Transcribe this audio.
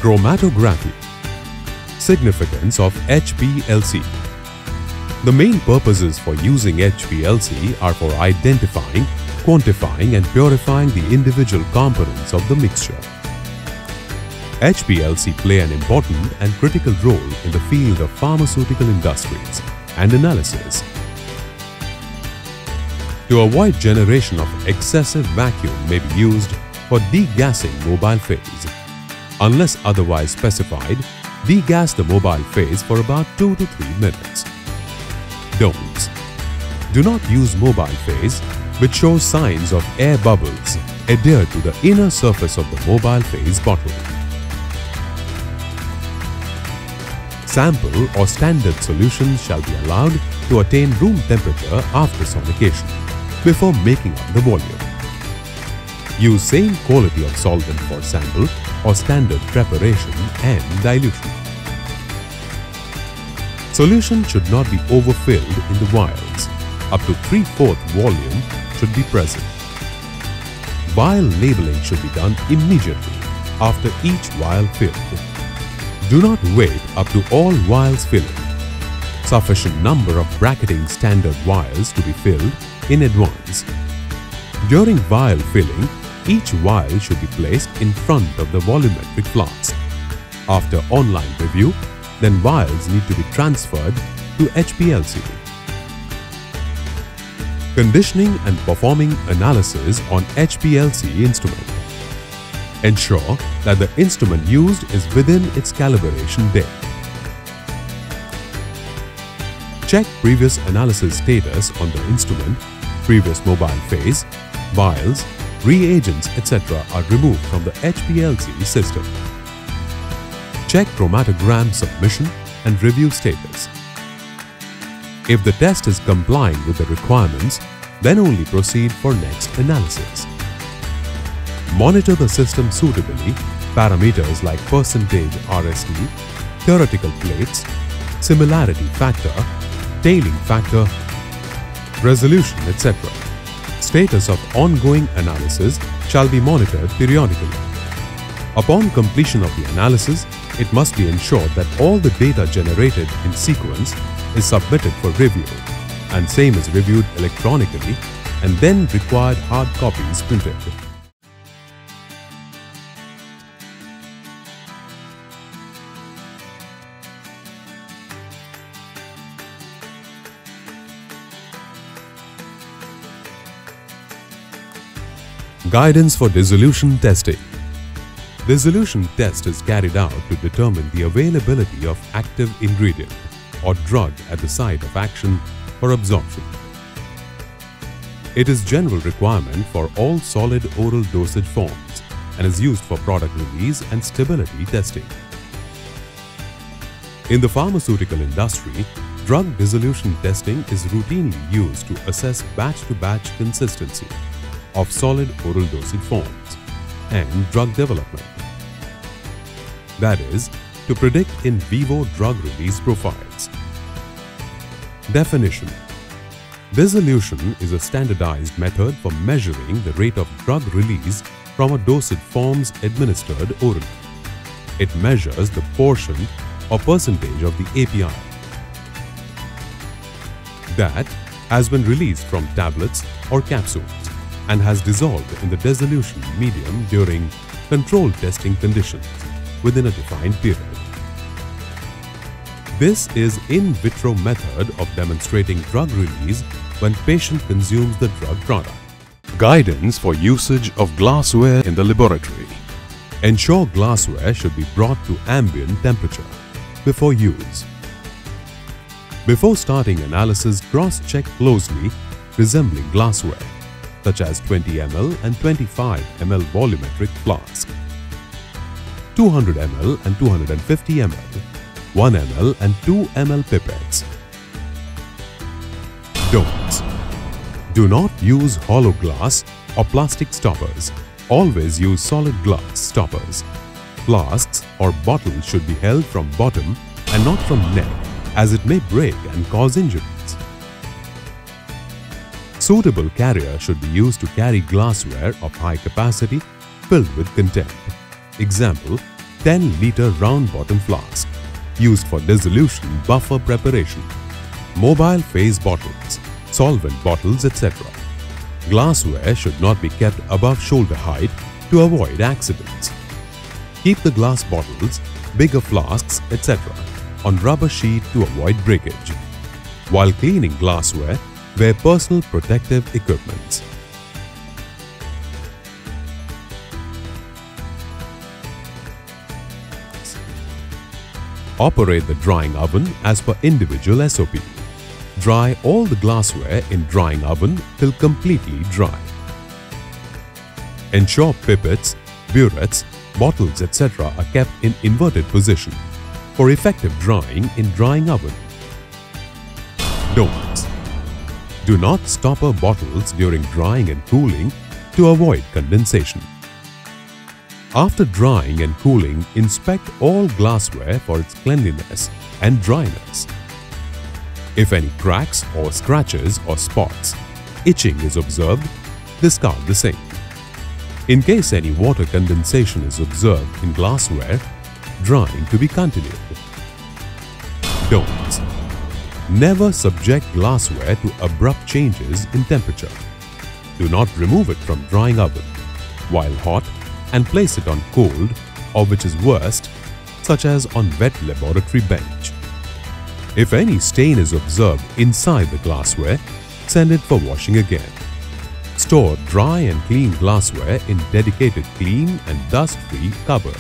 Chromatography. Significance of HPLC. The main purposes for using HPLC are for identifying, quantifying and purifying the individual components of the mixture. HPLC play an important and critical role in the field of pharmaceutical industries and analysis. To avoid generation of excessive vacuum may be used for degassing mobile phase. Unless otherwise specified, degas the mobile phase for about 2 to 3 minutes. Don'ts. Do not use mobile phase which shows signs of air bubbles adhere to the inner surface of the mobile phase bottle. Sample or standard solutions shall be allowed to attain room temperature after sonication before making up the volume. Use same quality of solvent for sample or standard preparation and dilution. Solution should not be overfilled in the vials. Up to 3/4 volume should be present. Vial labeling should be done immediately after each vial filled. Do not wait up to all vials filling. Sufficient number of bracketing standard vials to be filled in advance. During vial filling, each vial should be placed in front of the volumetric flask. After online review, then vials need to be transferred to HPLC. Conditioning and performing analysis on HPLC instrument. Ensure that the instrument used is within its calibration date. Check previous analysis status on the instrument, previous mobile phase, vials, reagents, etc. are removed from the HPLC system. Check chromatogram submission and review status. If the test is compliant with the requirements, then only proceed for next analysis. Monitor the system suitably, parameters like percentage RST, theoretical plates, similarity factor, tailing factor, resolution, etc. Status of ongoing analysis shall be monitored periodically. Upon completion of the analysis, it must be ensured that all the data generated in sequence is submitted for review and same is reviewed electronically and then required hard copies printed. Guidance for dissolution testing. Dissolution test is carried out to determine the availability of active ingredient or drug at the site of action for absorption. It is general requirement for all solid oral dosage forms and is used for product release and stability testing. In the pharmaceutical industry, drug dissolution testing is routinely used to assess batch-to-batch consistency of solid oral dosage forms and drug development. That is, to predict in vivo drug release profiles. Definition. Dissolution is a standardized method for measuring the rate of drug release from a dosage forms administered orally. It measures the portion or percentage of the API that has been released from tablets or capsules and has dissolved in the dissolution medium during controlled testing conditions within a defined period. This is in vitro method of demonstrating drug release when patient consumes the drug product. Guidance for usage of glassware in the laboratory. Ensure glassware should be brought to ambient temperature before use. Before starting analysis, cross-check closely resembling glassware such as 20 ml and 25 ml volumetric flask, 200 ml and 250 ml, 1 ml and 2 ml pipettes. Don'ts. Do not use hollow glass or plastic stoppers. Always use solid glass stoppers. Flasks or bottles should be held from bottom and not from neck, as it may break and cause injuries. Suitable carrier should be used to carry glassware of high capacity filled with content. Example, 10-liter round-bottom flask used for dissolution buffer preparation, mobile phase bottles, solvent bottles, etc. Glassware should not be kept above shoulder height to avoid accidents. Keep the glass bottles, bigger flasks, etc. on rubber sheet to avoid breakage. While cleaning glassware, wear personal protective equipment. Operate the drying oven as per individual SOP. Dry all the glassware in drying oven till completely dry. Ensure pipettes, burettes, bottles, etc. are kept in inverted position for effective drying in drying oven. Don'ts. Do not stopper bottles during drying and cooling to avoid condensation. After drying and cooling, inspect all glassware for its cleanliness and dryness. If any cracks or scratches or spots, itching is observed, discard the same. In case any water condensation is observed in glassware, drying to be continued. Don'ts. Never subject glassware to abrupt changes in temperature. Do not remove it from drying oven while hot and place it on cold, or which is worst, such as on wet laboratory bench. If any stain is observed inside the glassware, send it for washing again. Store dry and clean glassware in dedicated clean and dust-free cupboard.